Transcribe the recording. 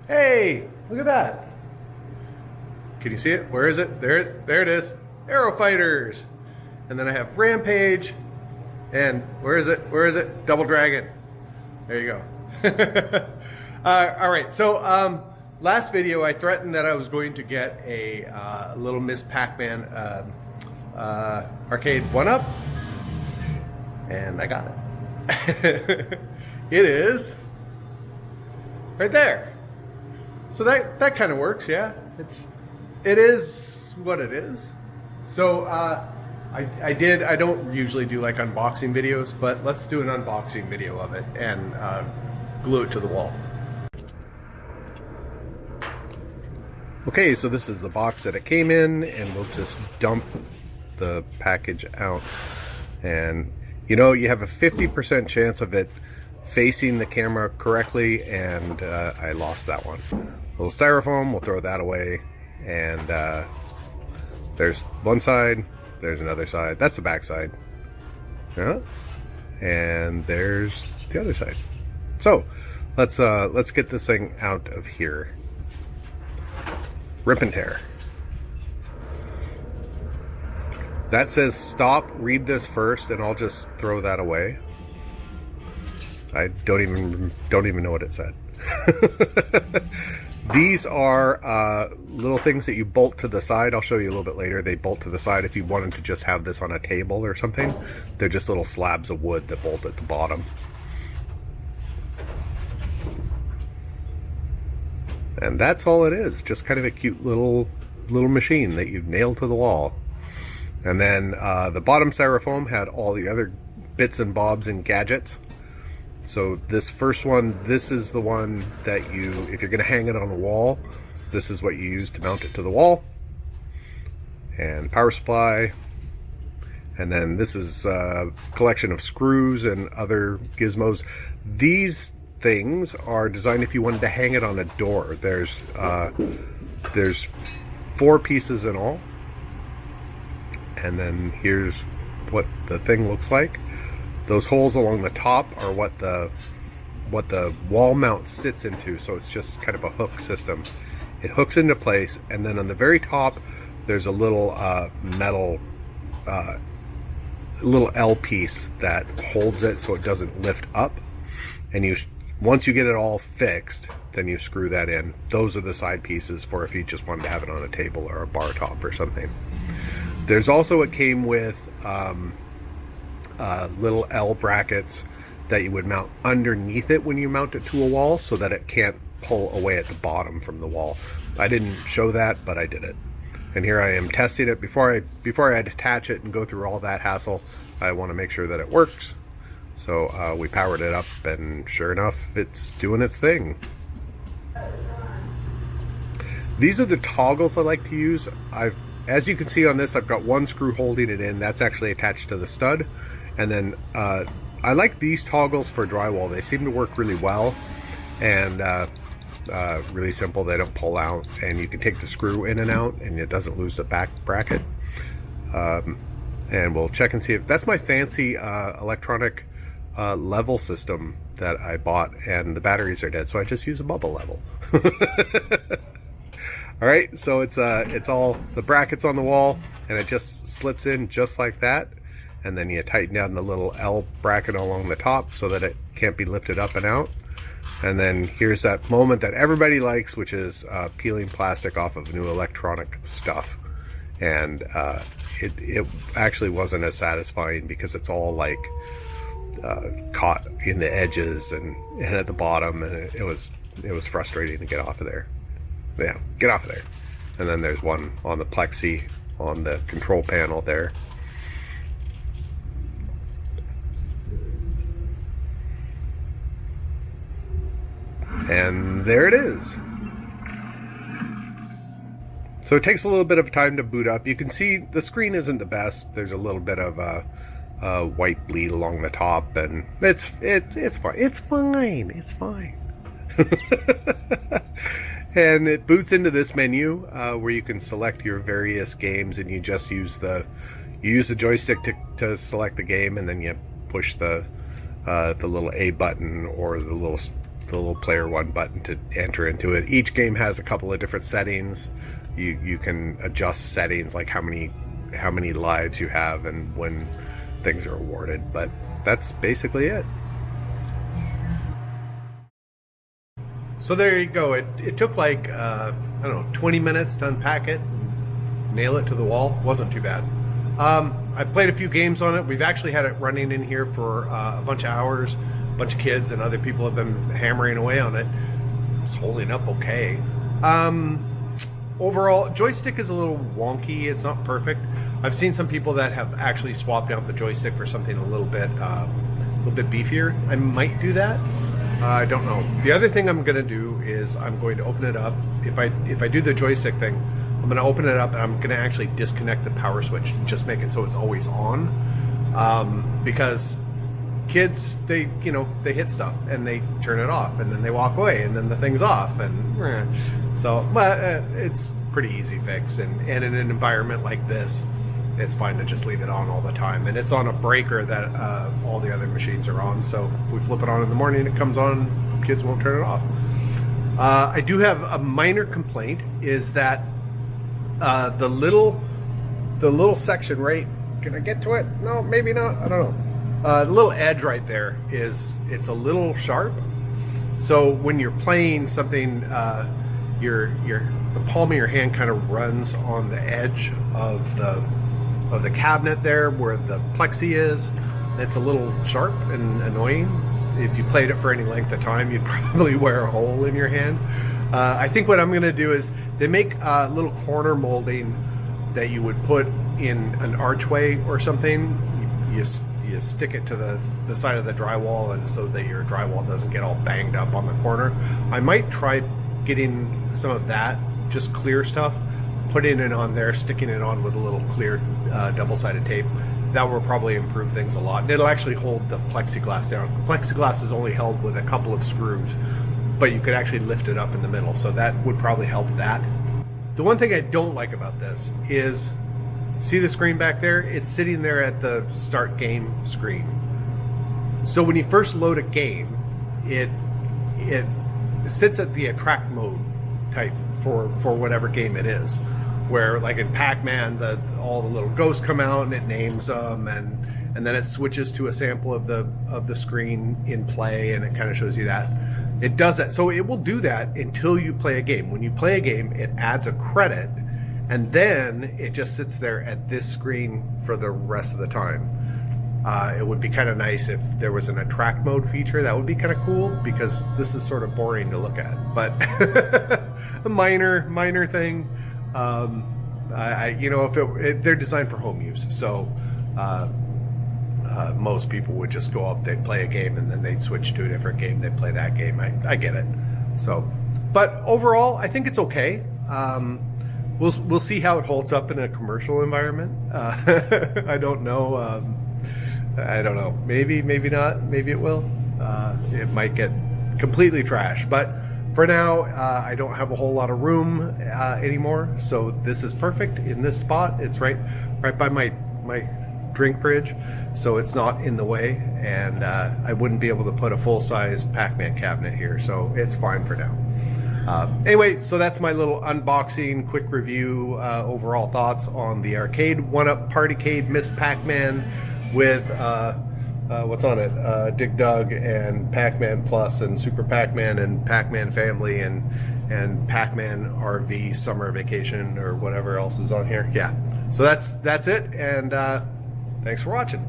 Hey, look at that. Can you see it? Where is it? There it is. Aero Fighters. And then I have Rampage. And where is it? Where is it? Double Dragon. There you go. All right, so last video I threatened that I was going to get a little Ms Pac-Man arcade 1-up. And I got it. It is right there. So that kind of works, yeah. It is what it is. So I don't usually do like unboxing videos, but let's do an unboxing video of it and glue it to the wall. Okay, so this is the box that it came in, and we'll just dump the package out. And you know, you have a 50% chance of it facing the camera correctly, and I lost that one. A little styrofoam, we'll throw that away. And there's one side, there's another side. That's the back side. Yeah. And there's the other side. So let's get this thing out of here. Rip and tear. That says stop, read this first, and I'll just throw that away. I don't even know what it said. These are little things that you bolt to the side. I'll show you a little bit later. They bolt to the side if you wanted to just have this on a table or something. They're just little slabs of wood that bolt at the bottom. And that's all it is. Just kind of a cute little machine that you've nailed to the wall. And then the bottom styrofoam had all the other bits and bobs and gadgets. So this first one, this is the one that you, if you're going to hang it on a wall, this is what you use to mount it to the wall. And power supply. And then this is a collection of screws and other gizmos. These things are designed if you wanted to hang it on a door. There's 4 pieces in all. And then here's what the thing looks like. Those holes along the top are what the wall mount sits into, so it's just kind of a hook system. It hooks into place, and then on the very top there's a little metal little L piece that holds it so it doesn't lift up. And once you get it all fixed, then you screw that in. Those are the side pieces for if you just wanted to have it on a table or a bar top or something. There's also, it came with little L brackets that you would mount underneath it when you mount it to a wall so that it can't pull away at the bottom from the wall. I didn't show that, but I did it. And here I am testing it. Before I attach it and go through all that hassle, I want to make sure that it works. So we powered it up, and sure enough, it's doing its thing. These are the toggles I like to use. As you can see on this, I've got one screw holding it in. That's actually attached to the stud. And then I like these toggles for drywall. They seem to work really well, and really simple. They don't pull out, and you can take the screw in and out, and it doesn't lose the back bracket. And we'll check and see if that's my fancy electronic level system that I bought, and the batteries are dead, so I just use a bubble level. All right, so it's all the brackets on the wall, and it just slips in just like that. And then you tighten down the little L bracket along the top so that it can't be lifted up and out. And then here's that moment that everybody likes, which is peeling plastic off of new electronic stuff. And it actually wasn't as satisfying because it's all like caught in the edges and at the bottom, and it was frustrating to get off of there. Yeah, get off of there. And then there's one on the plexi on the control panel there. And there it is. So it takes a little bit of time to boot up. You can see the screen isn't the best. There's a little bit of white bleed along the top, and it's fine. It's fine. It's fine. And it boots into this menu where you can select your various games, and you just use the joystick to select the game, and then you push the little A button or the little little player one button to enter into it. Each game has a couple of different settings. You can adjust settings like how many lives you have and when things are awarded, but that's basically it. So there you go. It took like I don't know, 20 minutes to unpack it and nail it to the wall. Wasn't too bad. I played a few games on it. We've actually had it running in here for a bunch of hours. A bunch of kids and other people have been hammering away on it. It's holding up okay. Overall, joystick is a little wonky. It's not perfect. I've seen some people that have actually swapped out the joystick for something a little bit beefier. I might do that. I don't know. The other thing I'm going to do is I'm going to open it up. If I do the joystick thing, I'm going to open it up and I'm going to actually disconnect the power switch and just make it so it's always on. Because kids, they hit stuff and they turn it off and then they walk away and then the thing's off and so. But it's pretty easy fix, and in an environment like this, it's fine to just leave it on all the time. And it's on a breaker that all the other machines are on. So we flip it on in the morning, it comes on, kids won't turn it off. I do have a minor complaint, is that the little section right, can I get to it? No, maybe not, I don't know. The little edge right there it's a little sharp. So when you're playing something, the palm of your hand kind of runs on the edge of the cabinet there where the plexi is. It's a little sharp and annoying. If you played it for any length of time, you'd probably wear a hole in your hand. I think what I'm going to do is they make a little corner molding that you would put in an archway or something. You stick it to the side of the drywall, and so that your drywall doesn't get all banged up on the corner. I might try getting some of that, just clear stuff, putting it on there, sticking it on with a little clear double-sided tape. That will probably improve things a lot. And it'll actually hold the plexiglass down. Plexiglass is only held with a couple of screws, but you could actually lift it up in the middle, so that would probably help that. The one thing I don't like about this is, see the screen back there? It's sitting there at the start game screen. So when you first load a game, it sits at the attract mode type for whatever game it is. Where like in Pac-Man, all the little ghosts come out and it names them, and then it switches to a sample of the screen in play, and it kind of shows you that. It does that. So it will do that until you play a game. When you play a game, it adds a credit, and then it just sits there at this screen for the rest of the time. It would be kind of nice if there was an attract mode feature. That would be kind of cool, because this is sort of boring to look at. But a minor thing. If they're designed for home use, so most people would just go up, they'd play a game, and then they'd switch to a different game. They'd play that game. I get it. So, but overall, I think it's okay. We'll see how it holds up in a commercial environment. I don't know. I don't know. Maybe not. Maybe it will. It might get completely trash, but for now, I don't have a whole lot of room anymore, so this is perfect in this spot. It's right by my drink fridge, so it's not in the way, and I wouldn't be able to put a full-size Pac-Man cabinet here, so it's fine for now. Anyway, so that's my little unboxing, quick review, overall thoughts on the arcade 1-Up Partycade Ms Pac-Man with what's on it? Dig Dug and Pac-Man Plus and Super Pac-Man and Pac-Man Family and Pac-Man RV Summer Vacation or whatever else is on here. Yeah. So that's it, and thanks for watching.